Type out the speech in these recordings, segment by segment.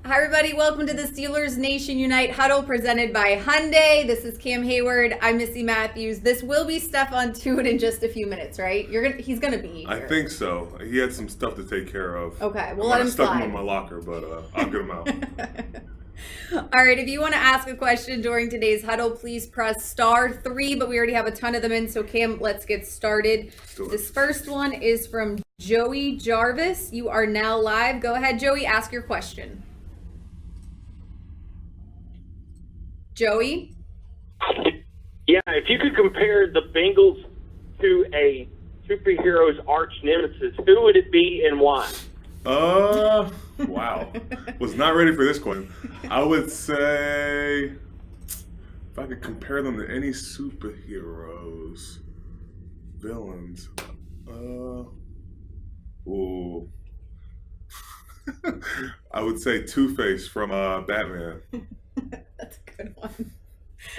Hi, everybody. Welcome to the Steelers Nation Unite Huddle presented by Hyundai. This is Cam Heyward. I'm Missy Matthews. This will be Stephon Tuitt in just a few minutes, right? He's gonna be here. I think so. He had some stuff to take care of. Okay, we'll let him stuck slide. him in my locker, but I'll get him out. All right, if you want to ask a question during today's huddle, please press *3, but we already have a ton of them in, so Cam, let's get started. This first one is from Joey Jarvis. You are now live. Go ahead, Joey, ask your question. Joey? Yeah, if you could compare the Bengals to a superhero's arch nemesis, who would it be and why? Wow. Was not ready for this question. I would say if I could compare them to any superheroes, villains, ooh. I would say Two-Face from Batman. That's a good one.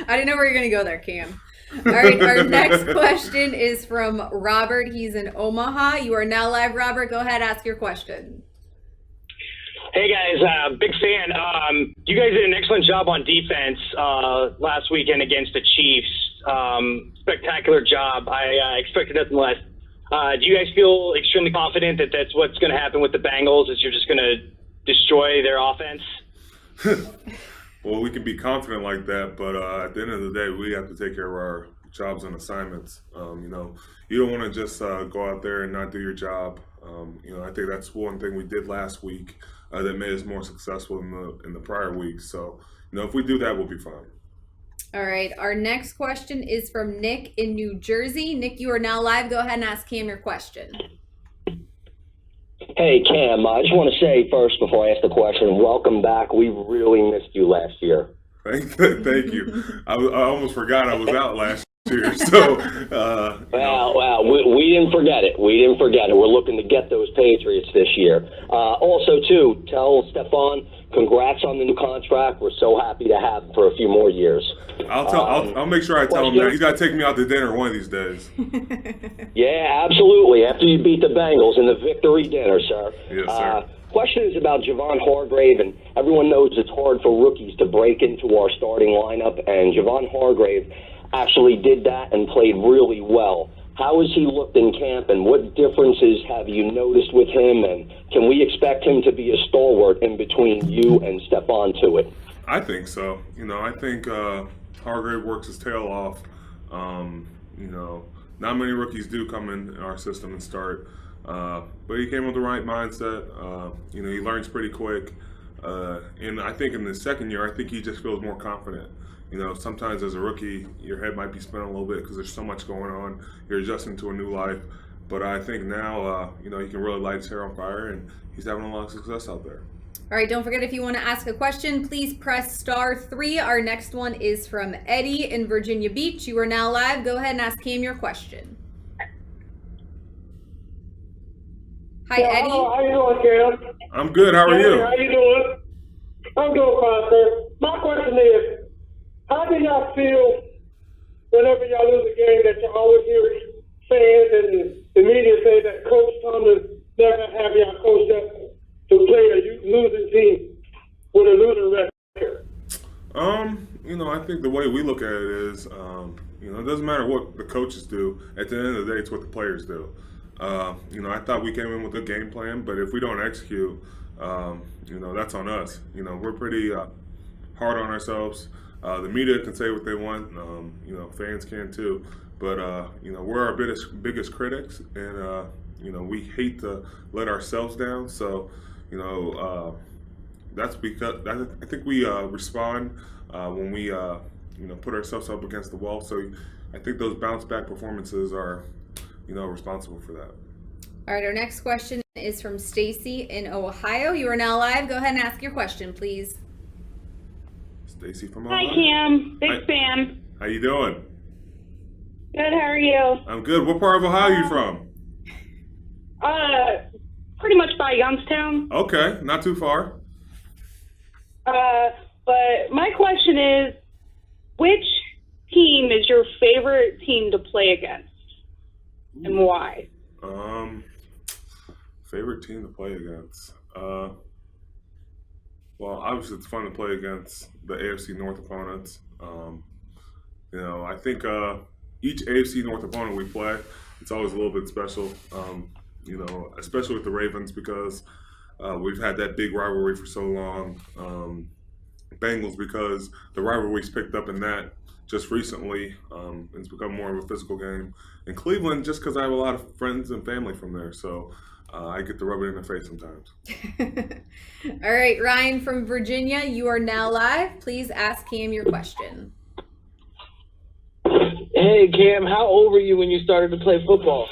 I didn't know where you're going to go there, Cam. All right, our next question is from Robert. He's in Omaha. You are now live, Robert. Go ahead, ask your question. Hey, guys, big fan. You guys did an excellent job on defense last weekend against the Chiefs. Spectacular job. I expected nothing less. Do you guys feel extremely confident that that's what's going to happen with the Bengals, is you're just going to destroy their offense? Well, we can be confident like that, but at the end of the day, we have to take care of our jobs and assignments. You don't want to just go out there and not do your job. I think that's one thing we did last week that made us more successful in the prior weeks. So, if we do that, we'll be fine. All right, our next question is from Nick in New Jersey. Nick, you are now live. Go ahead and ask Cam your question. Hey, Cam, I just want to say first before I ask the question, welcome back. We really missed you last year. Thank you. I almost forgot I was out last year. So, Well, we didn't forget it. We're looking to get those Patriots this year. Also, too, tell Stephon, congrats on the new contract. We're so happy to have him for a few more years. I'll make sure I tell him that. He's got to take me out to dinner one of these days. Yeah, absolutely. After you beat the Bengals in the victory dinner, sir. Yes, sir. Question is about Javon Hargrave, and everyone knows it's hard for rookies to break into our starting lineup, and Javon Hargrave actually did that and played really well. How has he looked in camp, and what differences have you noticed with him, and can we expect him to be a stalwart in between you and Stephon Tuitt? I think so. I think Hargrave works his tail off. Not many rookies do come in our system and start. But he came with the right mindset. He learns pretty quick. And I think in the second year, I think he just feels more confident. Sometimes as a rookie, your head might be spinning a little bit because there's so much going on. You're adjusting to a new life. But I think now, he can really light his hair on fire, and he's having a lot of success out there. All right, don't forget, if you want to ask a question, please press *3. Our next one is from Eddie in Virginia Beach. You are now live. Go ahead and ask Cam your question. Hi, Eddie. Hello, how you doing, Cam? I'm good. How are you? How you doing? I'm doing fine, sir. My question is, how do y'all feel whenever y'all lose a game that you always hear fans and the media say that Coach Tomlin never have y'all coached up to play a losing team with a losing record? I think the way we look at it is, it doesn't matter what the coaches do. At the end of the day, it's what the players do. I thought we came in with a game plan, but if we don't execute, that's on us. We're pretty hard on ourselves. The media can say what they want. Fans can too. But, we're our biggest critics, and, we hate to let ourselves down. So, that's because I think we respond when we, put ourselves up against the wall. So I think those bounce back performances are, responsible for that. All right, our next question is from Stacey in Ohio. You are now live. Go ahead and ask your question, please. Stacey from Ohio. Hi, Cam. Big fan. How you doing? Good. How are you? I'm good. What part of Ohio are you from? Pretty much by Youngstown. Okay, not too far. But my question is, which team is your favorite team to play against, and why? Favorite team to play against. Well, obviously it's fun to play against the AFC North opponents. I think each AFC North opponent we play, it's always a little bit special. Especially with the Ravens because we've had that big rivalry for so long. Bengals because the rivalry's picked up in that just recently. It's become more of a physical game. And Cleveland, just because I have a lot of friends and family from there, so I get to rub it in their face sometimes. All right, Ryan from Virginia, you are now live. Please ask Cam your question. Hey, Cam, how old were you when you started to play football?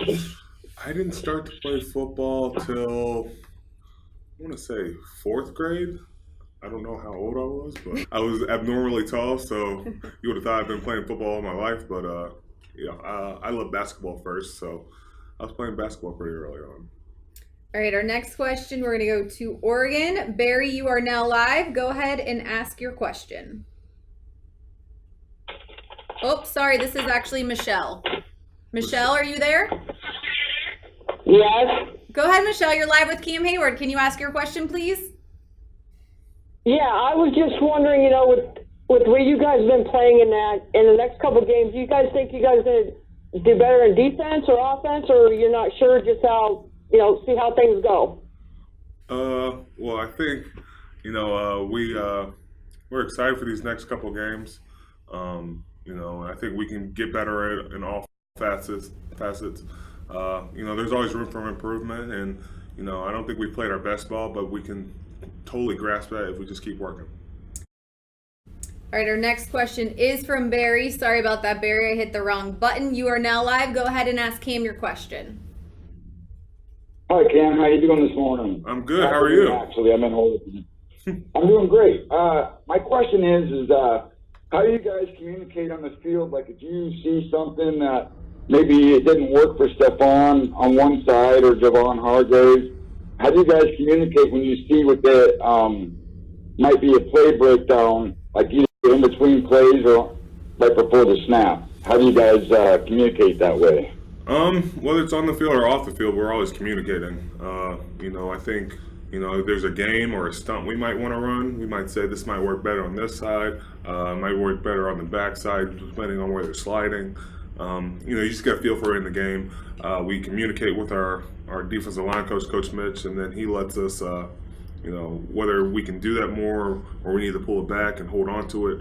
I didn't start to play football till, I want to say, 4th grade. I don't know how old I was, but I was abnormally tall, so you would have thought I've been playing football all my life. But, I love basketball first, so I was playing basketball pretty early on. All right, our next question, we're going to go to Oregon. Barry, you are now live. Go ahead and ask your question. Oh, sorry, this is actually Michelle. Michelle, are you there? Yes. Go ahead, Michelle. You're live with Cam Heyward. Can you ask your question, please? Yeah, I was just wondering, with where you guys have been playing in the next couple of games, do you guys think you guys are going to do better in defense or offense, or you're not sure just how, see how things go? Well, I think, we're excited for these next couple of games. I think we can get better in all facets. There's always room for improvement, and, I don't think we played our best ball, but we can totally grasp that if we just keep working. All right, our next question is from Barry. Sorry about that, Barry. I hit the wrong button. You are now live. Go ahead and ask Cam your question. Hi, Cam. How you doing this morning? I'm good. How are you? Actually, I'm in Holding. I'm doing great. My question is how do you guys communicate on the field? Like, if you see something that maybe it didn't work for Stephon on one side or Javon Hargrave, how do you guys communicate when you see what the might be a play breakdown, like either in between plays or right before the snap? How do you guys communicate that way? Whether it's on the field or off the field, we're always communicating. I think, if there's a game or a stunt we might want to run, we might say this might work better on this side, might work better on the back side, depending on where they're sliding. You just got to feel for it in the game. We communicate with our defensive line coach, Coach Mitch, and then he lets us, whether we can do that more or we need to pull it back and hold on to it.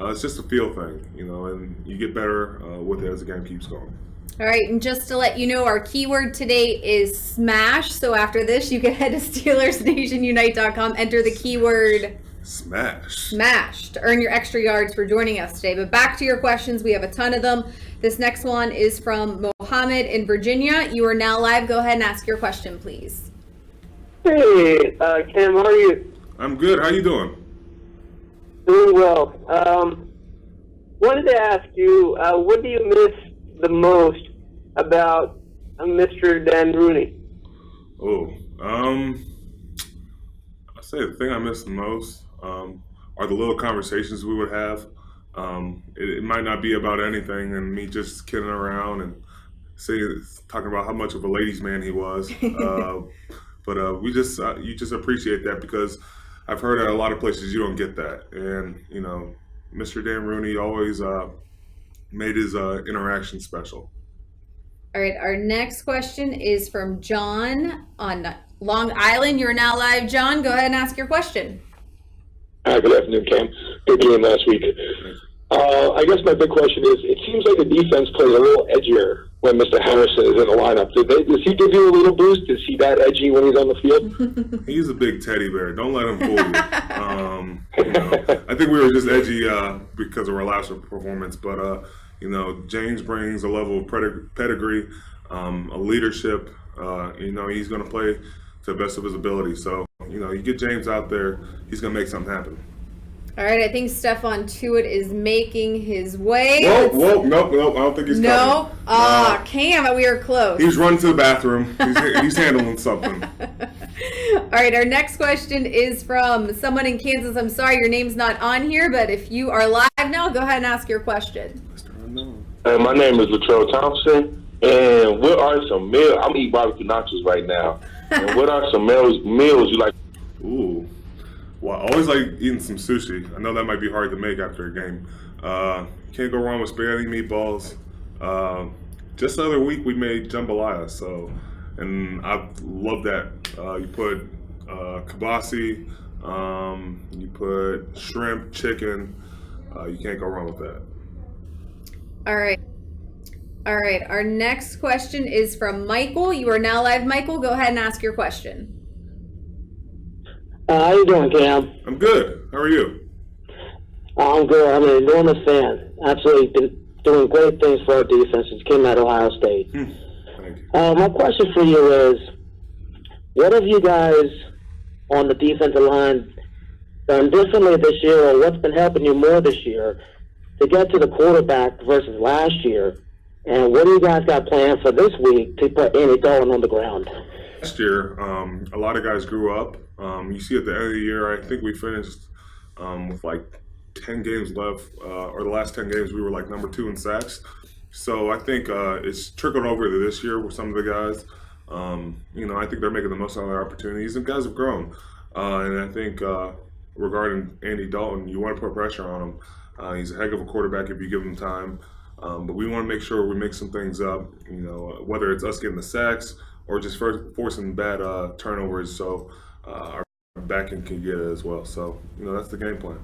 It's just a feel thing, and you get better with it as the game keeps going. All right, and just to let you know, our keyword today is smash. So after this, you can head to SteelersNationUnite.com, enter the keyword smash to earn your extra yards for joining us today. But back to your questions. We have a ton of them. This next one is from Mohammed in Virginia. You are now live. Go ahead and ask your question, please. Hey, Cam, how are you? I'm good. How you doing? Doing well. Wanted to ask you, what do you miss the most about Mr. Dan Rooney? I'd say the thing I miss the most are the little conversations we would have. It might not be about anything and me just kidding around and talking about how much of a ladies' man he was. But you just appreciate that because I've heard at a lot of places you don't get that. And, Mr. Dan Rooney always made his interaction special. All right, our next question is from John on Long Island. You're now live, John. Go ahead and ask your question. Hi, good afternoon, Cam. Good game last week. I guess my big question is, it seems like the defense plays a little edgier when Mr. Harrison is in the lineup. Does he give you a little boost? Is he that edgy when he's on the field? He's a big teddy bear. Don't let him fool you. I think we were just edgy because of our last performance, but James brings a level of pedigree, a leadership. He's going to play to the best of his ability. So, you get James out there, he's going to make something happen. All right, I think Stephon Tuitt is making his way. Nope, I don't think he's coming. No? Cam, we are close. He's running to the bathroom. He's handling something. All right, our next question is from someone in Kansas. I'm sorry your name's not on here, but if you are live now, go ahead and ask your question. My name is Latrell Thompson, and what are some meals? I'm eating barbecue nachos right now. And what are some meals you like? Ooh. Well, I always like eating some sushi. I know that might be hard to make after a game. Can't go wrong with spaghetti meatballs. Just the other week we made jambalaya, and I love that. You put kibasi, you put shrimp, chicken. You can't go wrong with that. All right. Our next question is from Michael. You are now live, Michael. Go ahead and ask your question. How you doing, Cam? I'm good. How are you? I'm good. I'm an enormous fan. Absolutely been doing great things for our defense since came out of Ohio State. Thank you. My question for you is, what have you guys on the defensive line done differently this year, or what's been helping you more this year to get to the quarterback versus last year? And what do you guys got planned for this week to put Andy Dalton on the ground? Last year, a lot of guys grew up. You see at the end of the year, I think we finished with like 10 games left, or the last 10 games we were like number 2 in sacks. So I think it's trickled over to this year with some of the guys. I think they're making the most out of their opportunities, and guys have grown. And I think regarding Andy Dalton, you want to put pressure on him. He's a heck of a quarterback if you give him time. But we want to make sure we make some things up, whether it's us getting the sacks or just forcing bad turnovers so our back end can get it as well. So, that's the game plan.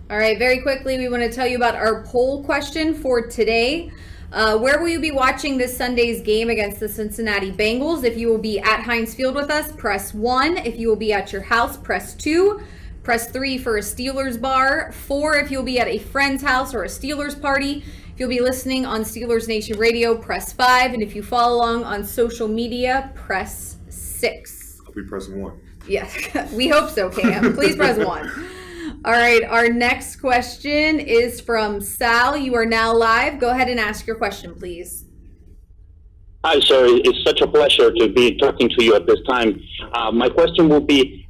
All right, very quickly, we want to tell you about our poll question for today. Where will you be watching this Sunday's game against the Cincinnati Bengals? If you will be at Heinz Field with us, press 1. If you will be at your house, press 2. Press 3 for a Steelers bar. 4 if you'll be at a friend's house or a Steelers party. If you'll be listening on Steelers Nation Radio, press 5. And if you follow along on social media, press 6. I'll be pressing 1. Yes, we hope so, Cam. Please press 1. All right, our next question is from Sal. You are now live. Go ahead and ask your question, please. Hi, sir. It's such a pleasure to be talking to you at this time. My question will be,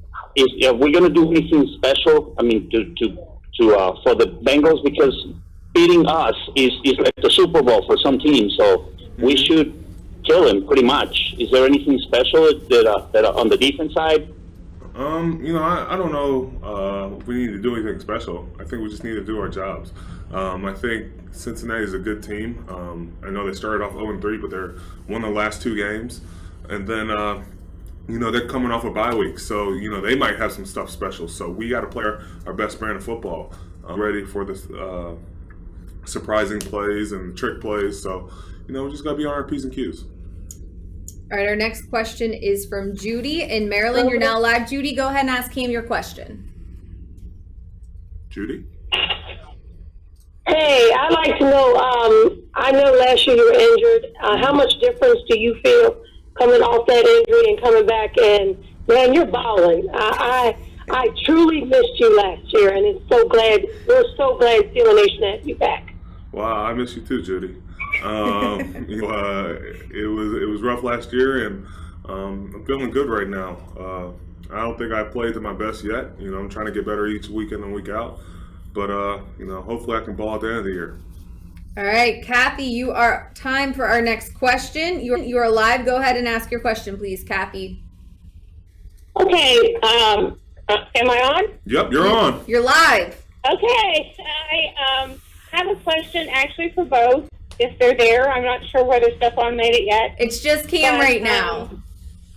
are we going to do anything special, for the Bengals? Because beating us is like the Super Bowl for some teams, so we should kill him pretty much. Is there anything special that on the defense side? I don't know if we need to do anything special. I think we just need to do our jobs. I think Cincinnati is a good team. I know they started off 0-3, but they're won the last 2 games. And then, they're coming off a bye week. So, they might have some stuff special. So we got to play our best brand of football. Ready for this surprising plays and trick plays. So, we just got to be on our P's and Q's. All right, our next question is from Judy in Maryland. You're now live. Judy, go ahead and ask Cam your question. Judy? Hey, I'd like to know, I know last year you were injured. How much difference do you feel coming off that injury and coming back? And, man, you're balling. I truly missed you last year, and we're so glad Steeler Nation had you back. Wow, I miss you too, Judy. It was rough last year, and I'm feeling good right now. I don't think I played to my best yet. I'm trying to get better each week in and week out. But hopefully I can ball at the end of the year. All right, Kathy, you are time for our next question. You are live. Go ahead and ask your question, please, Kathy. Okay. Am I on? Yep, you're on. You're live. Okay. I have a question actually for both. If they're there, I'm not sure whether Stephon made it yet. It's just Cam right now.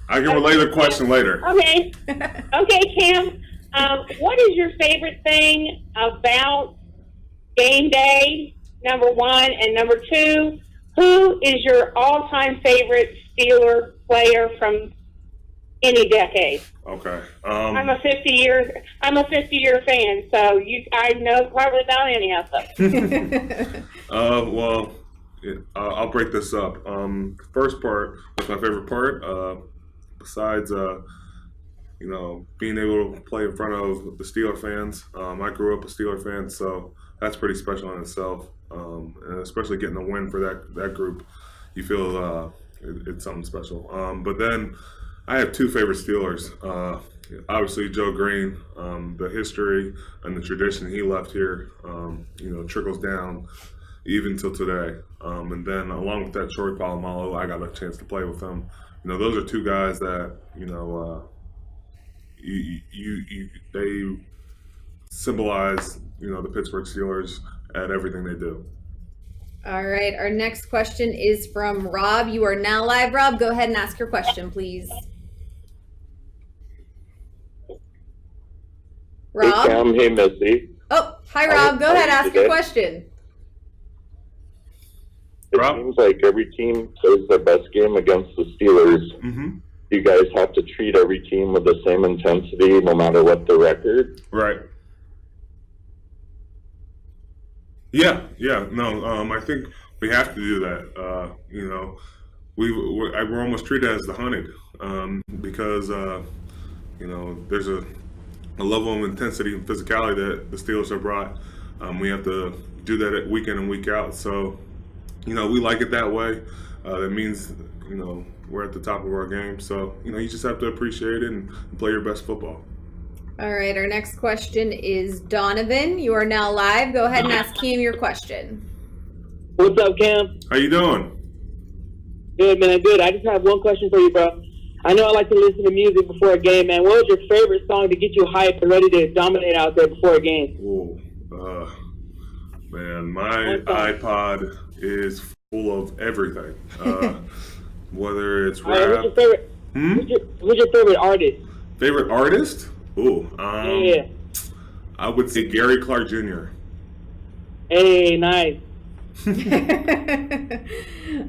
I can relay the question later. Okay. Okay, Cam. What is your favorite thing about game day, number 1, and number 2? Who is your all-time favorite Steeler player from any decade? Okay. I'm a 50-year fan, so I know probably about any of them. I'll break this up. First part was my favorite part. Besides, being able to play in front of the Steeler fans. I grew up a Steeler fan, so that's pretty special in itself. And especially getting a win for that group, you feel it's something special. But then I have 2 favorite Steelers. Obviously, Joe Green, the history and the tradition he left here, trickles down even till today. And then along with that, Troy Polamalu, I got a chance to play with him. Those are 2 guys that, they symbolize, the Pittsburgh Steelers at everything they do. All right, our next question is from Rob. You are now live, Rob. Go ahead and ask your question, please. Rob? Hey, Cam. Hey, Missy. Oh, hi, Rob. Go ahead, ask your question. It seems like every team plays their best game against the Steelers. Mm-hmm. You guys have to treat every team with the same intensity, no matter what the record. Right. Yeah. No, I think we have to do that. We're almost treated as the hunted because there's a level of intensity and physicality that the Steelers have brought. We have to do that week in and week out. So, we like it that way. That means, we're at the top of our game. So, you just have to appreciate it and play your best football. All right, our next question is Donovan. You are now live. Go ahead and ask Cam your question. What's up, Cam? How you doing? Good, man. Good. I just have one question for you, bro. I know I like to listen to music before a game, man. What was your favorite song to get you hyped and ready to dominate out there before a game? Man, my iPod is full of everything. Whether it's rap. Who's your favorite? Who's your favorite artist? Favorite artist? Yeah. I would say Gary Clark Jr. Hey, nice.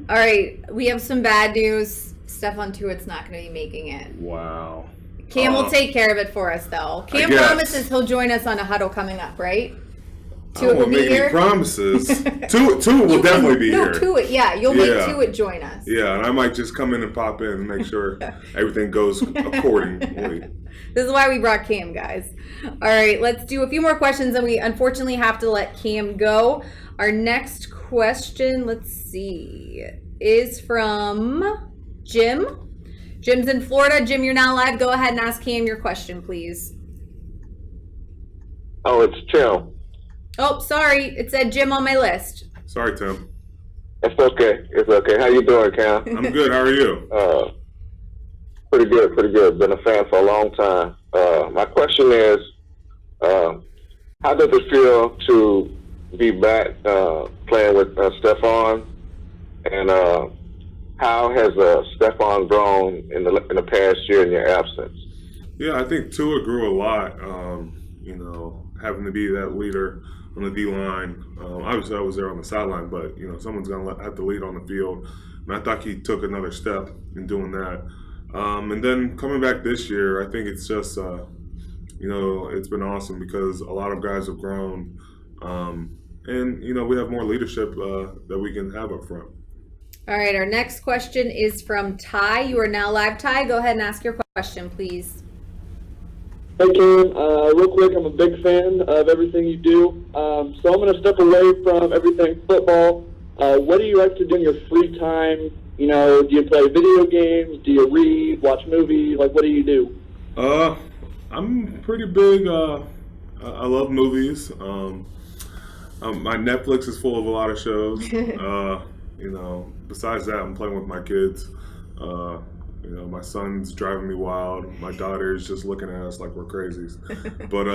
All right, we have some bad news. Stephon Tuitt's not going to be making it. Wow. Cam will take care of it for us, though. Cam promises he'll join us on a huddle coming up, right? Tuitt will be here. Promises. Tuitt will definitely be here. No, Tuitt, yeah. You'll make Tuitt join us. Yeah, and I might just come in and pop in and make sure everything goes accordingly. This is why we brought Cam, guys. All right, let's do a few more questions, and we unfortunately have to let Cam go. Our next question, let's see, is from Jim. Jim's in Florida. Jim, you're now live. Go ahead and ask Cam your question, please. Oh, it's Tim. Oh, sorry. It said Jim on my list. Sorry, Tim. It's okay. It's okay. How you doing, Cam? I'm good. How are you? Pretty good. Been a fan for a long time. My question is, how does it feel to be back playing with Stefan? And how has Stefan grown in the past year in your absence? Yeah, I think Tua grew a lot. Having to be that leader on the D-line. Obviously, I was there on the sideline, but, someone's going to have to lead on the field. And I thought he took another step in doing that. And then coming back this year, I think it's just, it's been awesome because a lot of guys have grown. And, we have more leadership that we can have up front. All right, our next question is from Ty. You are now live, Ty. Go ahead and ask your question, please. Hey, Cam. Real quick, I'm a big fan of everything you do. So I'm going to step away from everything football. What do you like to do in your free time? Do you play video games? Do you read, watch movies? What do you do? I'm pretty big. I love movies. My Netflix is full of a lot of shows. Besides that, I'm playing with my kids. My son's driving me wild. My daughter is just looking at us like we're crazies. But,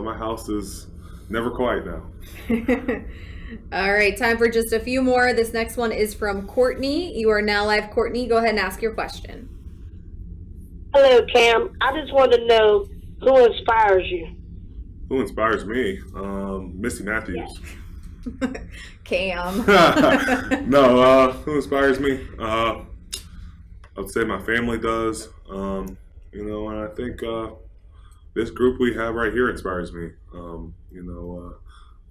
my house is never quiet now. All right, time for just a few more. This next one is from Courtney. You are now live, Courtney. Go ahead and ask your question. Hello, Cam. I just want to know who inspires you. Who inspires me? Missy Matthews. Cam. No, who inspires me? I would say my family does. And I think this group we have right here inspires me.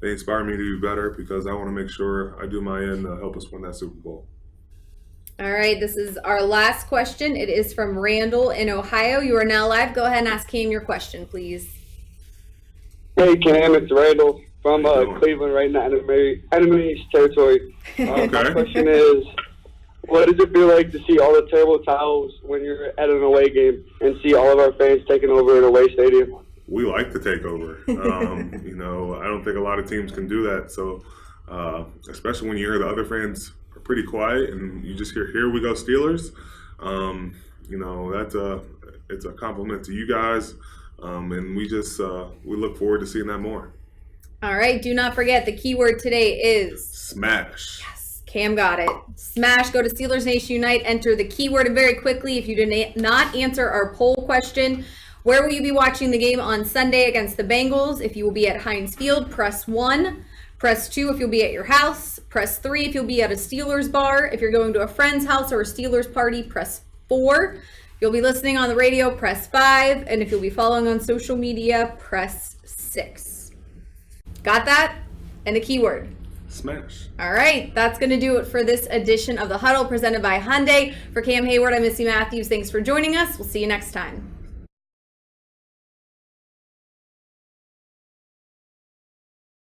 They inspire me to be better because I want to make sure I do my end to help us win that Super Bowl. All right, this is our last question. It is from Randall in Ohio. You are now live. Go ahead and ask Cam your question, please. Hey, Cam, it's Randall from Cleveland right now, enemy territory. My question is, what does it feel like to see all the terrible towels when you're at an away game and see all of our fans taking over an away stadium? We like to take over. I don't think a lot of teams can do that. So, especially when you hear the other fans are pretty quiet and you just hear, "Here we go, Steelers." it's a compliment to you guys, and we look forward to seeing that more. All right, do not forget the keyword today is smash. Yes, Cam got it. Smash. Go to Steelers Nation Unite, enter the keyword, and very quickly, if you did not answer our poll question, where will you be watching the game on Sunday against the Bengals? If you will be at Heinz Field, press 1. Press 2 if you'll be at your house. Press 3 if you'll be at a Steelers bar. If you're going to a friend's house or a Steelers party, press 4. If you'll be listening on the radio, press 5. And if you'll be following on social media, press 6. Got that? And the keyword? Smash. All right, that's going to do it for this edition of The Huddle presented by Hyundai. For Cam Heyward, I'm Missy Matthews. Thanks for joining us. We'll see you next time.